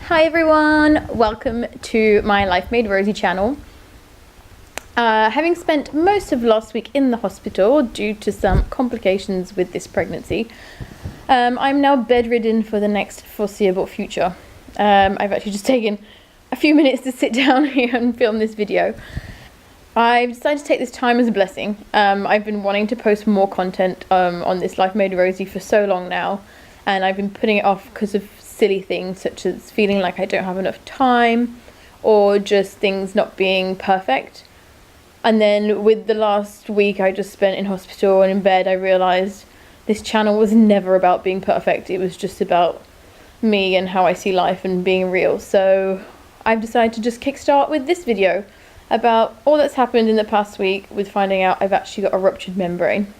Hi everyone, welcome to my Life Made Rosy channel. Having spent most of last week in the hospital due to some complications with this pregnancy, I'm now bedridden for the next foreseeable future. I've actually just taken a few minutes to sit down here and film this video. I've decided to take this time as a blessing. I've been wanting to post more content on this Life Made Rosy for so long now, and I've been putting it off because of silly things such as feeling like I don't have enough time or just things not being perfect. And then with the last week I just spent in hospital and in bed, I realised this channel was never about being perfect. It was just about me and how I see life and being real. So I've decided to just kickstart with this video about all that's happened in the past week with finding out I've actually got a ruptured membrane.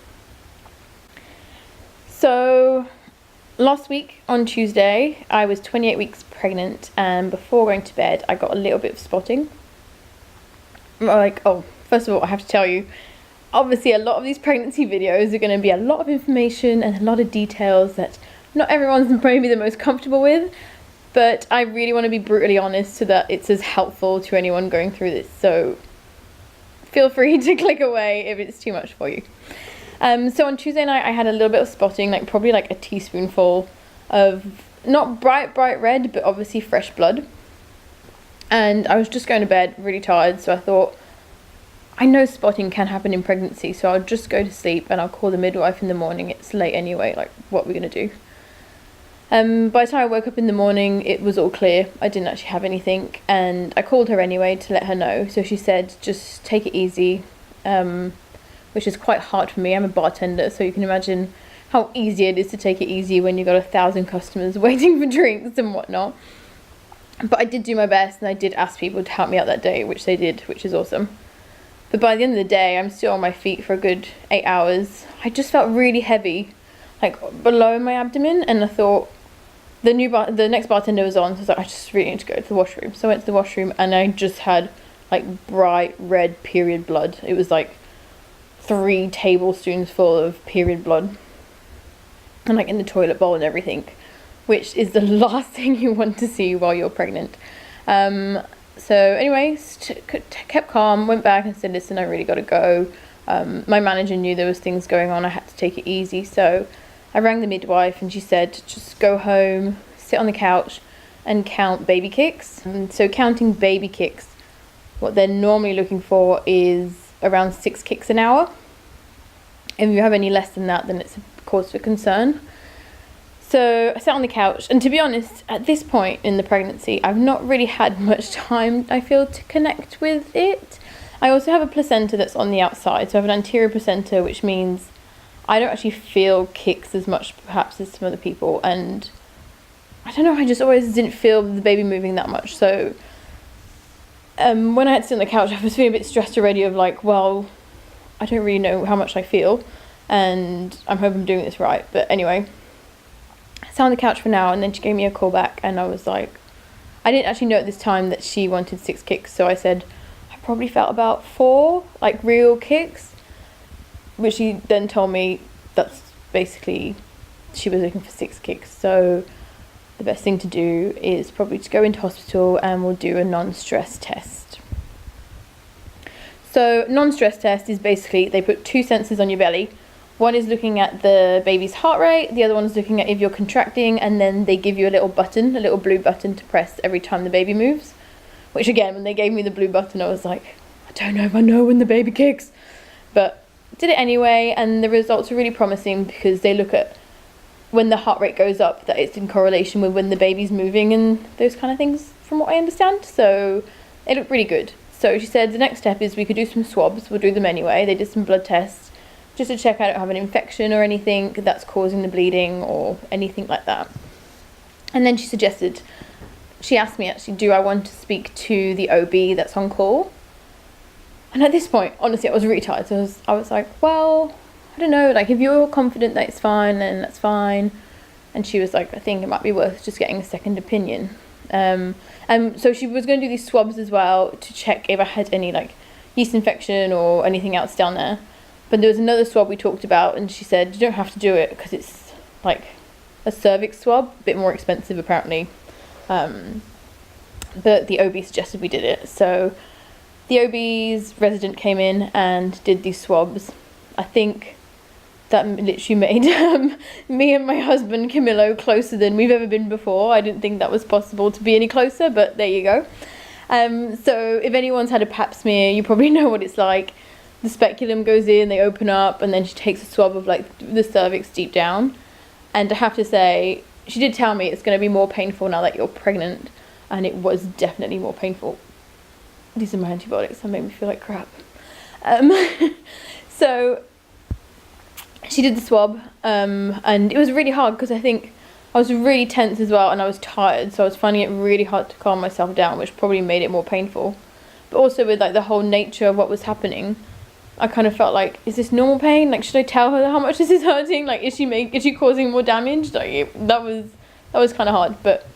So last week on Tuesday, I was 28 weeks pregnant, and before going to bed, I got a little bit of spotting. First of all, I have to tell you, obviously a lot of these pregnancy videos are going to be a lot of information and a lot of details that not everyone's maybe the most comfortable with, but I really want to be brutally honest so that it's as helpful to anyone going through this. So feel free to click away if it's too much for you. So on Tuesday night I had a little bit of spotting, probably a teaspoonful of not bright red, but obviously fresh blood. And I was just going to bed really tired, so I thought, I know spotting can happen in pregnancy, so I'll just go to sleep and I'll call the midwife in the morning. It's late anyway, what we're gonna do. By the time I woke up in the morning, it was all clear. I didn't actually have anything, and I called her anyway to let her know. So she said, just take it easy, which is quite hard for me. I'm a bartender, so you can imagine how easy it is to take it easy when you've got 1,000 customers waiting for drinks and whatnot. But I did do my best, and I did ask people to help me out that day, which they did, which is awesome. But by the end of the day, I'm still on my feet for a good 8 hours. I just felt really heavy, below my abdomen, and I thought, the next bartender was on, so I was like, I just really need to go to the washroom. So I went to the washroom, and I just had bright red period blood. It was 3 tablespoons full of period blood, and in the toilet bowl and everything, which is the last thing you want to see while you're pregnant. So anyways, kept calm, went back and said, listen, I really got to go. My manager knew there was things going on. I had to take it easy. So I rang the midwife, and she said, just go home, sit on the couch and count baby kicks. So counting baby kicks, what they're normally looking for is around 6 kicks an hour. If you have any less than that, then it's a cause for concern. So I sat on the couch, and to be honest, at this point in the pregnancy, I've not really had much time, I feel, to connect with it. I also have a placenta that's on the outside, so I have an anterior placenta, which means I don't actually feel kicks as much perhaps as some other people, and I don't know, I just always didn't feel the baby moving that much. So when I had to sit on the couch, I was feeling a bit stressed already of well, I don't really know how much I feel, and I'm hoping I'm doing this right. But anyway, I sat on the couch for now, and then she gave me a call back, and I was like, I didn't actually know at this time that she wanted 6 kicks, so I said I probably felt about 4 real kicks, which she then told me that's basically she was looking for 6 kicks. So the best thing to do is probably to go into hospital, and we'll do a non-stress test. So non-stress test is basically they put 2 sensors on your belly. One is looking at the baby's heart rate, the other one is looking at if you're contracting, and then they give you a little button, a little blue button to press every time the baby moves. Which again, when they gave me the blue button, I was like, I don't know if I know when the baby kicks. But did it anyway, and the results are really promising because they look at when the heart rate goes up, that it's in correlation with when the baby's moving and those kind of things, from what I understand. So it looked really good. So she said the next step is we could do some swabs. We'll do them anyway. They did some blood tests just to check I don't have an infection or anything that's causing the bleeding or anything like that. And then she asked me actually, do I want to speak to the OB that's on call? And at this point, honestly, I was really tired. So I was like, well, I don't know, if you're confident that it's fine, then that's fine. And she was like, I think it might be worth just getting a second opinion. So she was going to do these swabs as well to check if I had any yeast infection or anything else down there. But there was another swab we talked about, and she said you don't have to do it because it's a cervix swab, a bit more expensive apparently. but the OB suggested we did it. So the OB's resident came in and did these swabs. I think that literally made me and my husband Camillo closer than we've ever been before. I didn't think that was possible to be any closer, but there you go. So if anyone's had a pap smear, you probably know what it's like. The speculum goes in, they open up, and then she takes a swab of like the cervix deep down. And I have to say, she did tell me it's going to be more painful now that you're pregnant, and it was definitely more painful. These are my antibiotics that made me feel like crap. So she did the swab, and it was really hard because I think I was really tense as well, and I was tired, so I was finding it really hard to calm myself down, which probably made it more painful. But also with like the whole nature of what was happening, I kind of felt like, is this normal pain? Like, should I tell her how much this is hurting? Like, is she causing more damage? Like, that was kind of hard, but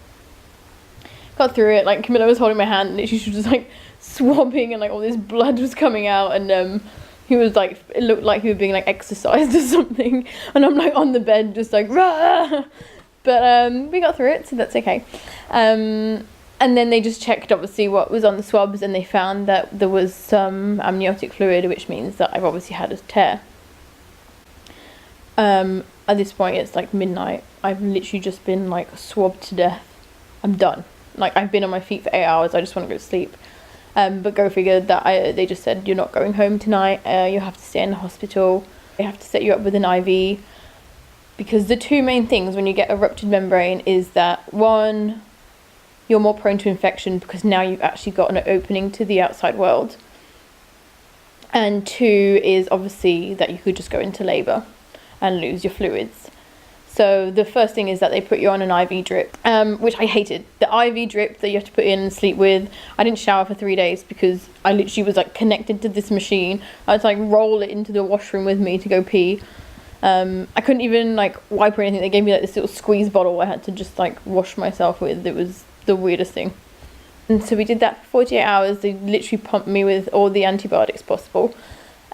got through it. Like, Camilla was holding my hand, and she was just like swabbing, and like all this blood was coming out, and he was like, it looked like he was being like exercised or something, and I'm like on the bed just like rah! But we got through it, so that's okay. And then they just checked obviously what was on the swabs, and they found that there was some amniotic fluid, which means that I've obviously had a tear. At this point it's like midnight. I've literally just been like swabbed to death. I'm done. Like, I've been on my feet for 8 hours. I just want to go to sleep. But go figure that they just said, you're not going home tonight. You have to stay in the hospital. They have to set you up with an IV. Because the two main things when you get a ruptured membrane is that, one, you're more prone to infection because now you've actually got an opening to the outside world. And two is obviously that you could just go into labour and lose your fluids. So the first thing is that they put you on an IV drip, which I hated. The IV drip that you have to put in and sleep with. I didn't shower for 3 days because I literally was like connected to this machine. I had to like roll it into the washroom with me to go pee. I couldn't even like wipe or anything. They gave me like this little squeeze bottle I had to just like wash myself with. It was the weirdest thing. And so we did that for 48 hours. They literally pumped me with all the antibiotics possible.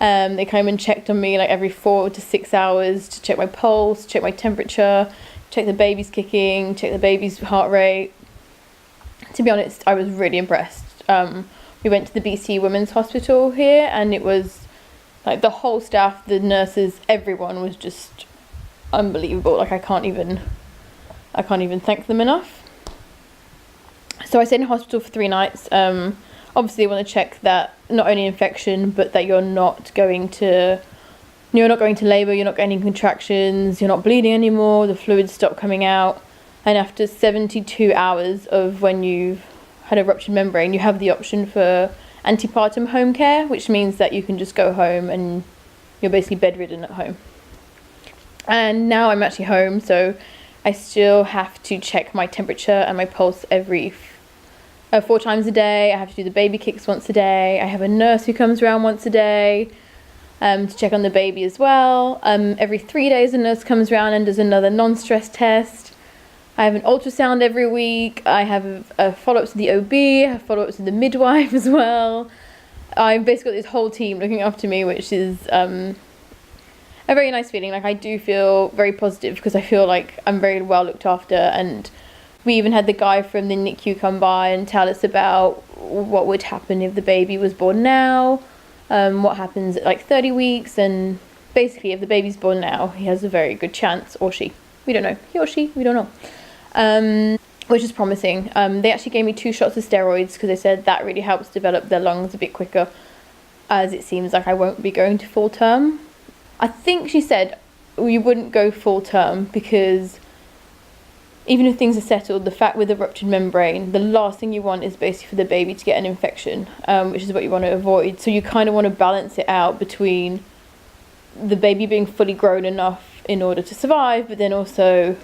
They came and checked on me like every 4 to 6 hours to check my pulse, check my temperature, check the baby's kicking, check the baby's heart rate. To be honest, I was really impressed. We went to the BC Women's Hospital here, and it was like the whole staff, the nurses, everyone was just unbelievable. Like, I can't even thank them enough. So I stayed in hospital for 3 nights. Obviously, they want to check that not only infection, but that you're not going to labour, you're not getting contractions, you're not bleeding anymore, the fluids stop coming out. And after 72 hours of when you've had a ruptured membrane, you have the option for antepartum home care, which means that you can just go home and you're basically bedridden at home. And now I'm actually home, so I still have to check my temperature and my pulse every 4 times a day. I have to do the baby kicks once a day. I have a nurse who comes around once a day to check on the baby as well. Every 3 days a nurse comes around and does another non-stress test. I have an ultrasound every week. I have a follow-up to the OB. I have follow-ups to the midwife as well. I've basically got this whole team looking after me, which is a very nice feeling. Like, I do feel very positive because I feel like I'm very well looked after. And we even had the guy from the NICU come by and tell us about what would happen if the baby was born now, what happens at like 30 weeks, and basically if the baby's born now, he has a very good chance, or she, we don't know, he or she, we don't know, which is promising. They actually gave me 2 shots of steroids because they said that really helps develop their lungs a bit quicker, as it seems like I won't be going to full term. I think she said you wouldn't go full term because even if things are settled, the fact with a ruptured membrane, the last thing you want is basically for the baby to get an infection, which is what you want to avoid. So you kind of want to balance it out between the baby being fully grown enough in order to survive, but then also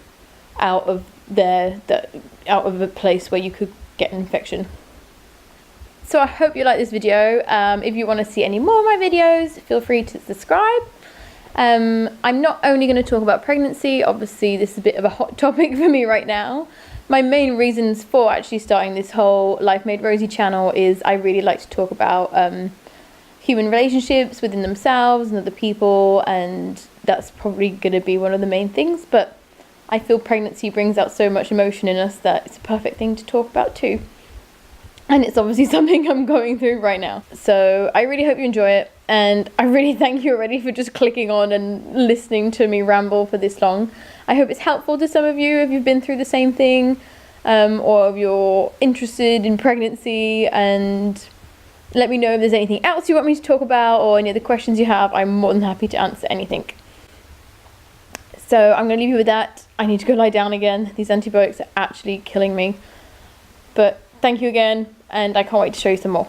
out of a place where you could get an infection. So I hope you like this video. If you want to see any more of my videos, feel free to subscribe. I'm not only going to talk about pregnancy. Obviously this is a bit of a hot topic for me right now. My main reasons for actually starting this whole Life Made Rosy channel is I really like to talk about human relationships within themselves and other people, and that's probably going to be one of the main things, but I feel pregnancy brings out so much emotion in us that it's a perfect thing to talk about too. and it's obviously something I'm going through right now. So I really hope you enjoy it, and I really thank you already for just clicking on and listening to me ramble for this long. I hope it's helpful to some of you if you've been through the same thing, or if you're interested in pregnancy, and let me know if there's anything else you want me to talk about or any other questions you have. I'm more than happy to answer anything. So I'm going to leave you with that. I need to go lie down again. These antibiotics are actually killing me. But thank you again, and I can't wait to show you some more.